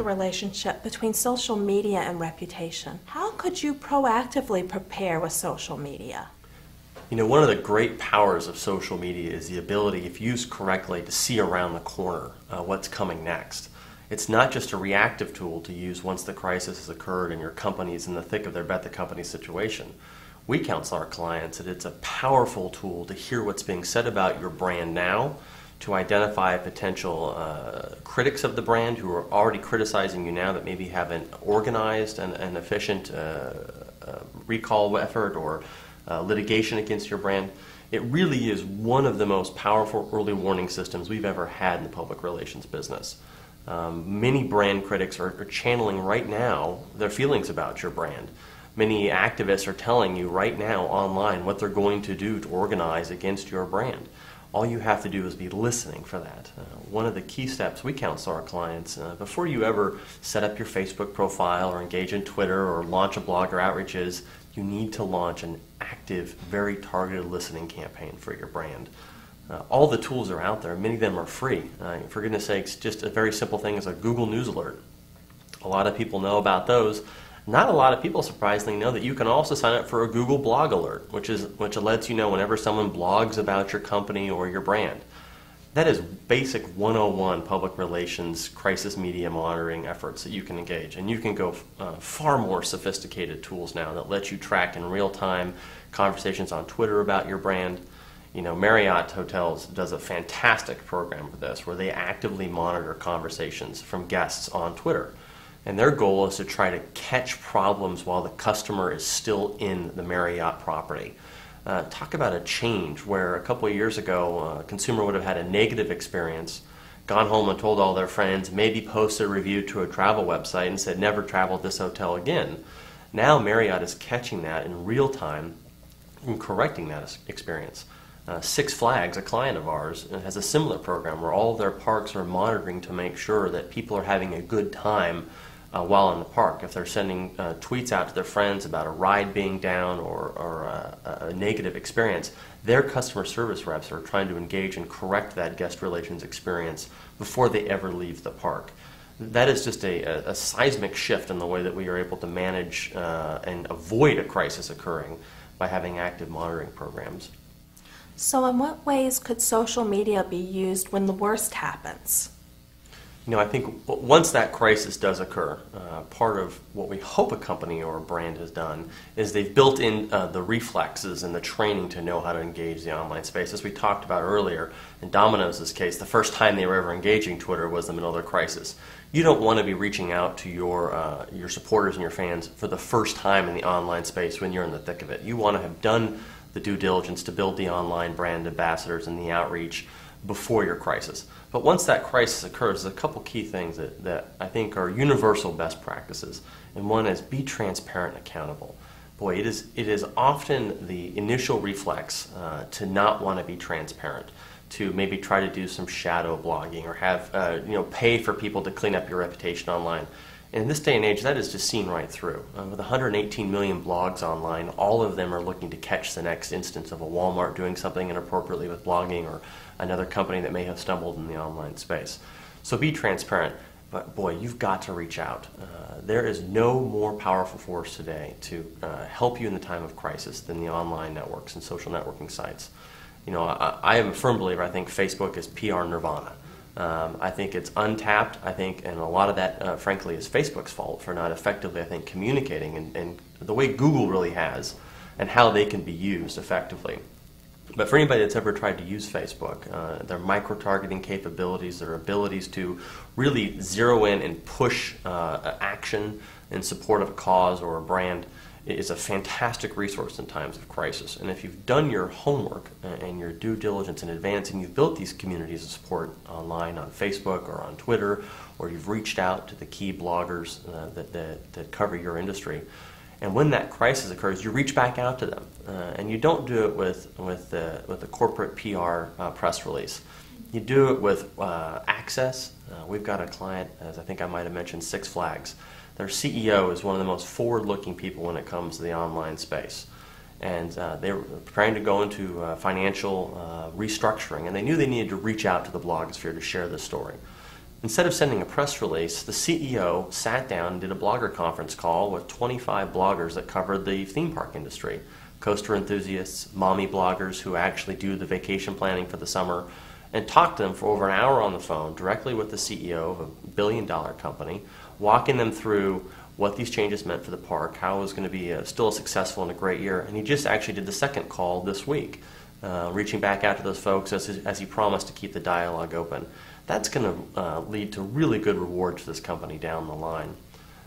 the relationship between social media and reputation. How could you proactively prepare with social media? You know, one of the great powers of social media is the ability, if used correctly, to see around the corner what's coming next. It's not just a reactive tool to use once the crisis has occurred and your company's in the thick of their bet the company situation. We counsel our clients that it's a powerful tool to hear what's being said about your brand now, to identify potential critics of the brand who are already criticizing you now that maybe haven't organized an efficient recall effort or litigation against your brand. It really is one of the most powerful early warning systems we've ever had in the public relations business. Many brand critics are channeling right now their feelings about your brand. Many activists are telling you right now online what they're going to do to organize against your brand. All you have to do is be listening for that. One of the key steps we counsel our clients, before you ever set up your Facebook profile or engage in Twitter or launch a blog or outreach, is you need to launch an active, very targeted listening campaign for your brand. All the tools are out there. Many of them are free. For goodness sakes, just a very simple thing is a Google News Alert. A lot of people know about those. Not a lot of people, surprisingly, know that you can also sign up for a Google Blog Alert, which lets you know whenever someone blogs about your company or your brand. That is basic 101 public relations crisis media monitoring efforts that you can engage. And you can go far more sophisticated tools now that let you track in real time conversations on Twitter about your brand. You know, Marriott Hotels does a fantastic program for this, where they actively monitor conversations from guests on Twitter. And their goal is to try to catch problems while the customer is still in the Marriott property. Talk about a change where a couple of years ago a consumer would have had a negative experience, gone home and told all their friends, maybe posted a review to a travel website and said, never travel at this hotel again. Now Marriott is catching that in real time and correcting that experience. Six Flags, a client of ours, has a similar program where all of their parks are monitoring to make sure that people are having a good time while in the park. If they're sending tweets out to their friends about a ride being down or a negative experience, their customer service reps are trying to engage and correct that guest relations experience before they ever leave the park. That is just a seismic shift in the way that we are able to manage and avoid a crisis occurring by having active monitoring programs. So in what ways could social media be used when the worst happens? You know, I think once that crisis does occur, part of what we hope a company or a brand has done is they've built in the reflexes and the training to know how to engage the online space. As we talked about earlier, in Domino's case, the first time they were ever engaging Twitter was in the middle of their crisis. You don't want to be reaching out to your supporters and your fans for the first time in the online space when you're in the thick of it. You want to have done the due diligence to build the online brand ambassadors and the outreach before your crisis. But once that crisis occurs, there's a couple key things that I think are universal best practices. And one is be transparent and accountable. Boy, it is often the initial reflex to not want to be transparent, to maybe try to do some shadow blogging or have pay for people to clean up your reputation online. And in this day and age, that is just seen right through. With 118 million blogs online, all of them are looking to catch the next instance of a Walmart doing something inappropriately with blogging or another company that may have stumbled in the online space. So be transparent, but boy, you've got to reach out. There is no more powerful force today to help you in the time of crisis than the online networks and social networking sites. You know, I am a firm believer. I think Facebook is PR nirvana. I think it's untapped. I think, and a lot of that, frankly, is Facebook's fault for not effectively, I think, communicating and the way Google really has and how they can be used effectively. But for anybody that's ever tried to use Facebook, their micro-targeting capabilities, their abilities to really zero in and push action in support of a cause or a brand is a fantastic resource in times of crisis. And if you've done your homework and your due diligence in advance and you've built these communities of support online on Facebook or on Twitter, or you've reached out to the key bloggers that cover your industry, and when that crisis occurs, you reach back out to them. And you don't do it with a corporate PR press release. You do it with access. We've got a client, as I think I might have mentioned, Six Flags. Their CEO is one of the most forward-looking people when it comes to the online space. And they were preparing to go into financial restructuring, and they knew they needed to reach out to the blogosphere to share this story. Instead of sending a press release, the CEO sat down and did a blogger conference call with 25 bloggers that covered the theme park industry. Coaster enthusiasts, mommy bloggers who actually do the vacation planning for the summer, and talked to them for over an hour on the phone directly with the CEO of a billion-dollar company, walking them through what these changes meant for the park, how it was going to be still a successful and a great year. And he just actually did the second call this week, reaching back out to those folks as he promised to keep the dialogue open. That's going to lead to really good rewards for this company down the line.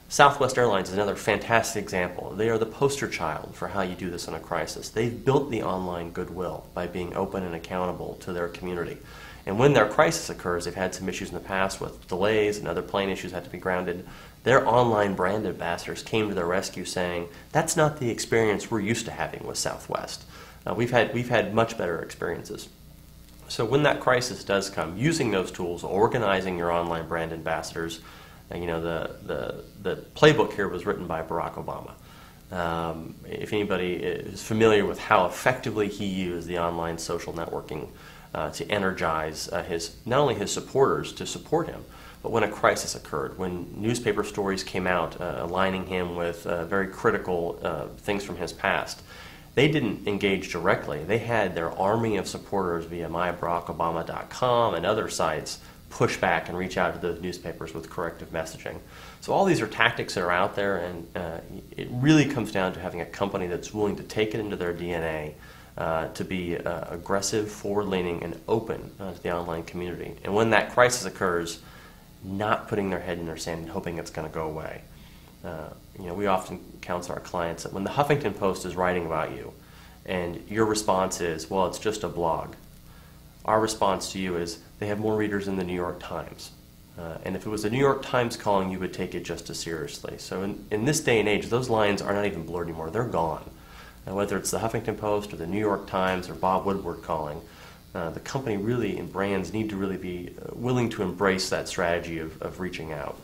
Southwest Airlines is another fantastic example. They are the poster child for how you do this in a crisis. They've built the online goodwill by being open and accountable to their community. And when their crisis occurs, they've had some issues in the past with delays and other plane issues had to be grounded. Their online brand ambassadors came to their rescue saying, that's not the experience we're used to having with Southwest. We've had much better experiences. So when that crisis does come, using those tools, organizing your online brand ambassadors, the playbook here was written by Barack Obama. If anybody is familiar with how effectively he used the online social networking to energize not only his supporters to support him, but when a crisis occurred, when newspaper stories came out aligning him with very critical things from his past, they didn't engage directly. They had their army of supporters via mybarackobama.com and other sites push back and reach out to those newspapers with corrective messaging. So all these are tactics that are out there, and it really comes down to having a company that's willing to take it into their DNA to be aggressive, forward-leaning, and open to the online community. And when that crisis occurs, not putting their head in their sand and hoping it's going to go away. We often counsel our clients that when the Huffington Post is writing about you and your response is, well, it's just a blog, our response to you is they have more readers than the New York Times. And if it was the New York Times calling, you would take it just as seriously. So in this day and age, those lines are not even blurred anymore. They're gone. And whether it's the Huffington Post or the New York Times or Bob Woodward calling, the company really and brands need to really be willing to embrace that strategy of reaching out.